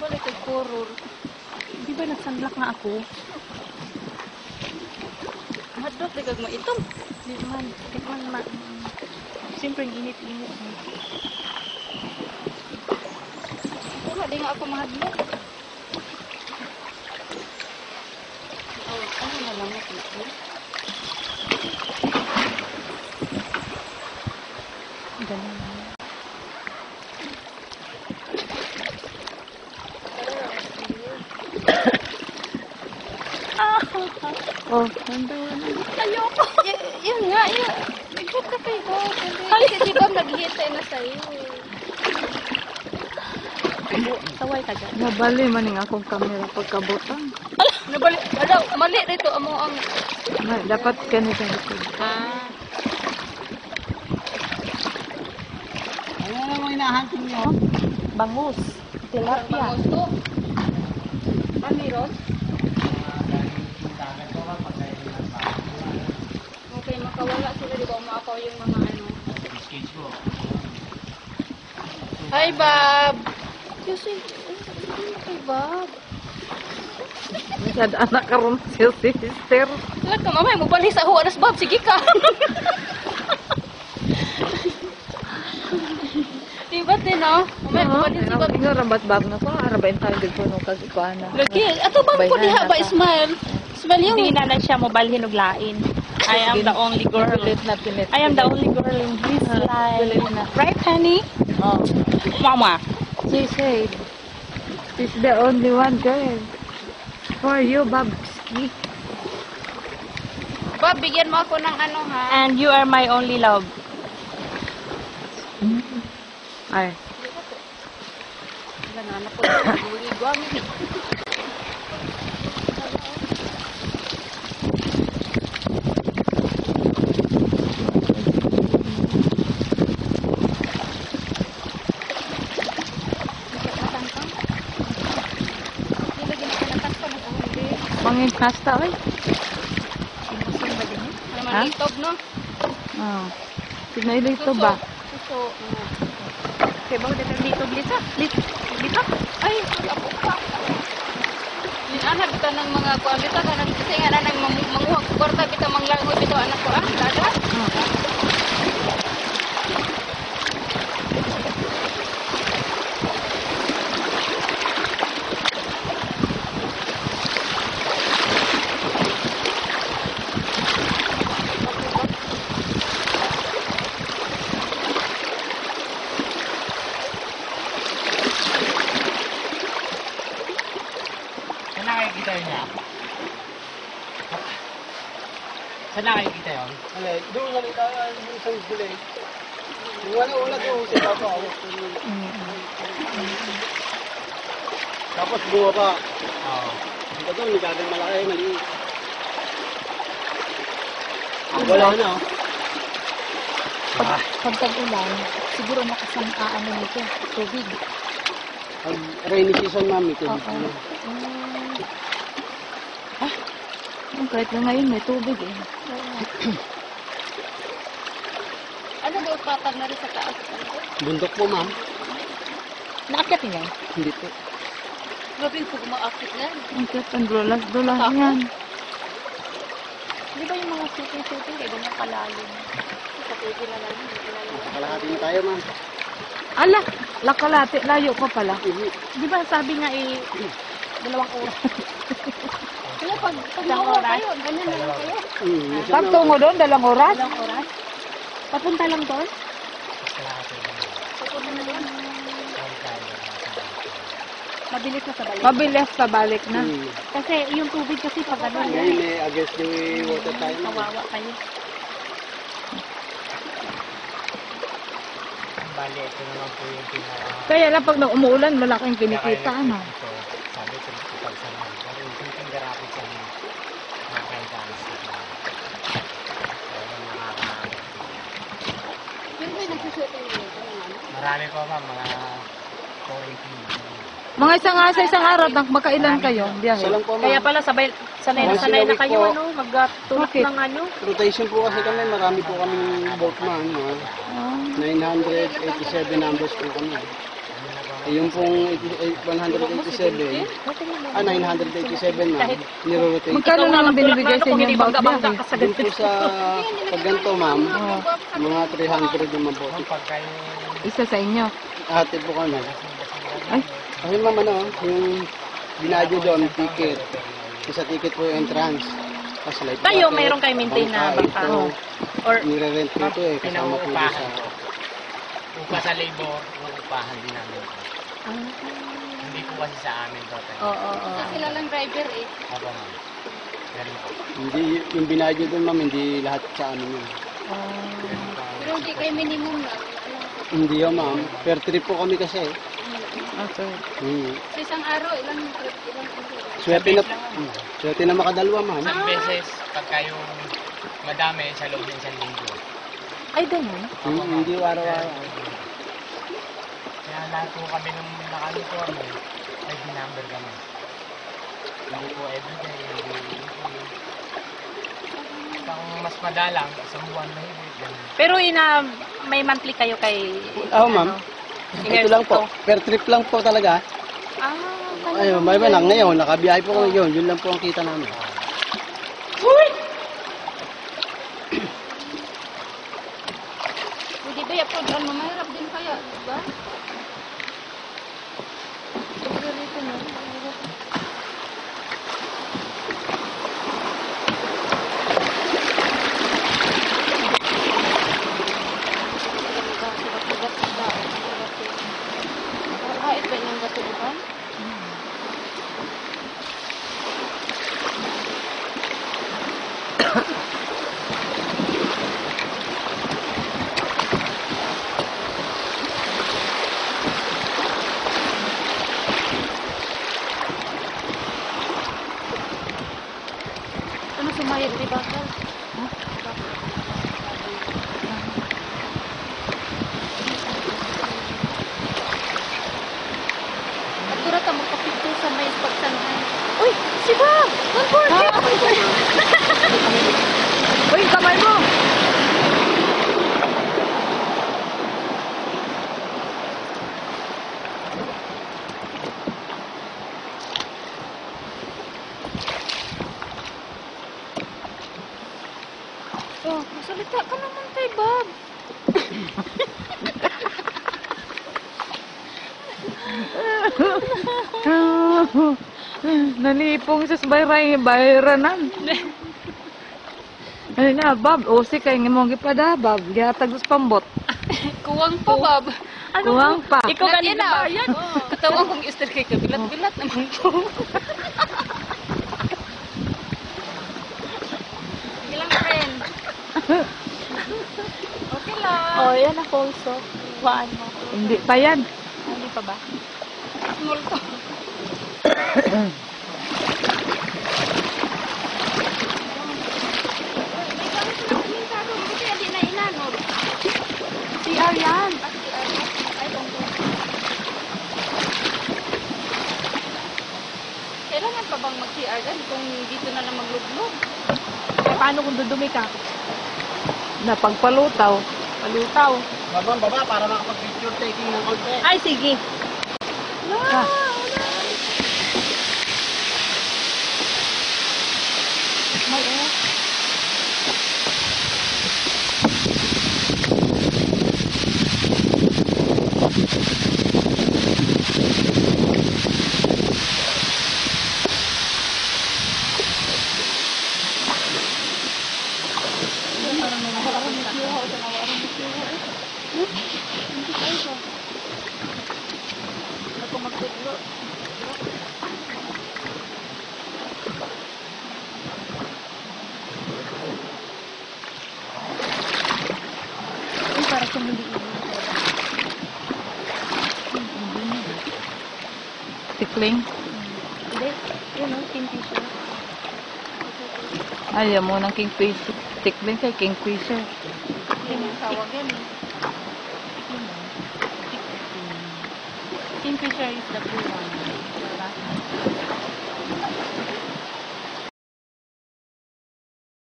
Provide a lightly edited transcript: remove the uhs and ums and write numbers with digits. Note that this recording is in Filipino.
Balik kay horror. Di ba nagsanlak nga ako? Hadlok, di kag maitom. Di man. Di man. Siyempre, init-init. Wala, di nga ako mahadlok. Oh, ano na lang ako na? Ganun na. Oh, nandoon. Ayoko. Yun nga, yun. Nag-hit ka kayo. Kasi di ba nag-hit na sa'yo. Saway ka dyan. Nabali maning akong camera pagkabutan. Nabali. Alaw, mali rito. Amo ang... Dapat ganito dito. Ah. Ano naman hinahantin niyo? Bangus. Tilapia. Bangus to. Amiron? Okay, makawala sila. Di ba umakaw yung mga ano? Hi, Bob! Kasi, hi, Bob. Masyad anak karon si sister. Wala ka, mamay, mabali sa huwanas, Bob. Sige ka. Diba din, no? Mamay, mabali si Bob. Ino rambat bab na ko, arabain tayo dito no kag ikuana. Lagi, ato bang ko diha ba, Ismael? Ismael yung... Hindi na siya mobalhin og lain. I am the only girl. I am the only girl in his life. Right, honey? Oh. Mama. She said, she's the only one girl. For you, Babski. Bob, bigyan mo ako ng ano, ha? And you are my only love. Ay. Ganaan ako. Guwang. Mangin pasta, oy. Naman itob, no? Oh. Pinaili ito ba? Suso. Okay, bago dito blita. Blita. Ay, ako pa. Anak kita ng mga kuan bita kanang kasi nga nang manguhag kwarta bita manglangoy bitaw anak ko dada. Saan nakikita niya? Saan nakikita yun? Doon nakita yung isang sila eh. Yung wala doon si Papa. Tapos buwa pa. Oo. Ito doon, may gagawin malaki, maliit. Wala na oh. Pag tag-ulan, siguro makasangkaan nito. Tubig. Pag rainy season, ma'am, ito. Kahit na ngayon may tubig eh. Ano daw patag na rin sa taas? Bundok po, ma'am. Naakyat niya. Hindi po. Grabe po kumaakit na. Ang cute ang dulas yan. Di ba yung mga shooting kaya ganyan kalalim? Kapigil na lang. Kalahati na tayo, ma'am. Ala, lakalate, layo pa pala. Di ba sabi nga 2 oras? Kaya pag nauwa kayo, ganyan na lang kayo. Pagtungo doon, 2 oras. 2 oras? Papunta lang doon? Papunta na doon. Mabilis na sa balik. Mabilis pabalik na. Kasi yung tubig kasi pag ano, Ngayon eh, against the water tayo. kawawa kayo. Bali, ito naman po yung pinaka... Kaya lang pag umuulan, wala kang kinikita, ano? Sabi, principal sa mga. Pero yung garapit sa mga nakakaitalis sa mga. Kaya nakakalit. Pero may nagsusutin nito. Marami po ma'am, mga 480. Mga isang araw, makailan kayo? Biyahe. Isa lang po Kaya ma'am. pala sanay na kayo magtulak Okay. ng ano. Rotation po kasi kami, marami po kaming boatman. 987 numbers po kami. Yung pong 187, 987 ma'am, nirorotate. Magkano naman binibigay sa inyo yung voucher? Doon po sa pag ganito ma'am, mga 300 naman po. Pagka yung Isa sa inyo. Ate po kami. Ay, Ayun ma'am, ano, yung binadyo doon, ticket. Isa ticket po yung entrance. Tapos light Kayo, jacket, mayroon kayo maintain na bangka, bangka? ito. Or, Nire-rent ko ito eh, kasama po doon sa... pinauupahan ko. Upa sa labor, uupahan din namin. Hindi po kasi sa amin to. oo. Sila lang driver eh. Opo ma'am. Ganun po. Hindi, yung binadyo doon ma'am, hindi lahat sa amin yun. Pero hindi kayo minimum lang. Hindi yun ma'am, per trip po kami kasi. okay. Sa isang araw, ilang Swerte na, swerte na makadalwa ma'am. Isang beses, pagka yung madami sa loob ng isang linggo. Ay, ganun. Hindi araw-araw. Kaya lahat po kami nung naka-uniform ay dinumber kami. Hindi po everyday, hindi kung mas madalang, isang buwan na higit. Ganun. Pero may monthly kayo kay... Oo ma'am. Ito lang po, per trip lang po talaga. Ayun, may ba lang ngayon, nakabiyahe po kami yun, yun lang po ang kita namin. Pwede ba i-upload mo? Mahirap din kaya, diba? Ito na. Kahit ba yung gatubukan? Ano sumayad di bakal? Natura ka magpapito sa may pagsanay. Uy! Si Bob! 140! Uy, kamay mo! Oh, masalita ka naman kay Bob. Nanipong sa bayranan. Ay na, Bob. O, si kay nga mong ipada, Bob. Gihatag sa pambot. Kuwang pa, Bob. Kuwang pa. Ikaw Lahat ganito yan, ba ah. yan? Katawan kong ister kay kabilat-bilat naman po. Sige lang, friend. Okay lang. Oh, yan ako also. Waan mo. Hindi pa yan. Hindi pa ba? Small to. May gamit na komintado. Buti hindi na inanod. CR yan. Ay, kailangan pa bang mag-CR gan kung dito na lang maglublog? Eh, paano kung dudumi ka? Napagpalutaw. Palutaw. Baba, para makapag-picture taking ng konti. Ay, sige. Ah. Ay, para kung hindi. Tikling. Hindi. Yun o, Kingfisher. Ayaw mo ng kingfisher. Tikling kay kingfisher. Yan yung tawag yan eh. Kingfisher is the blue one. Diba?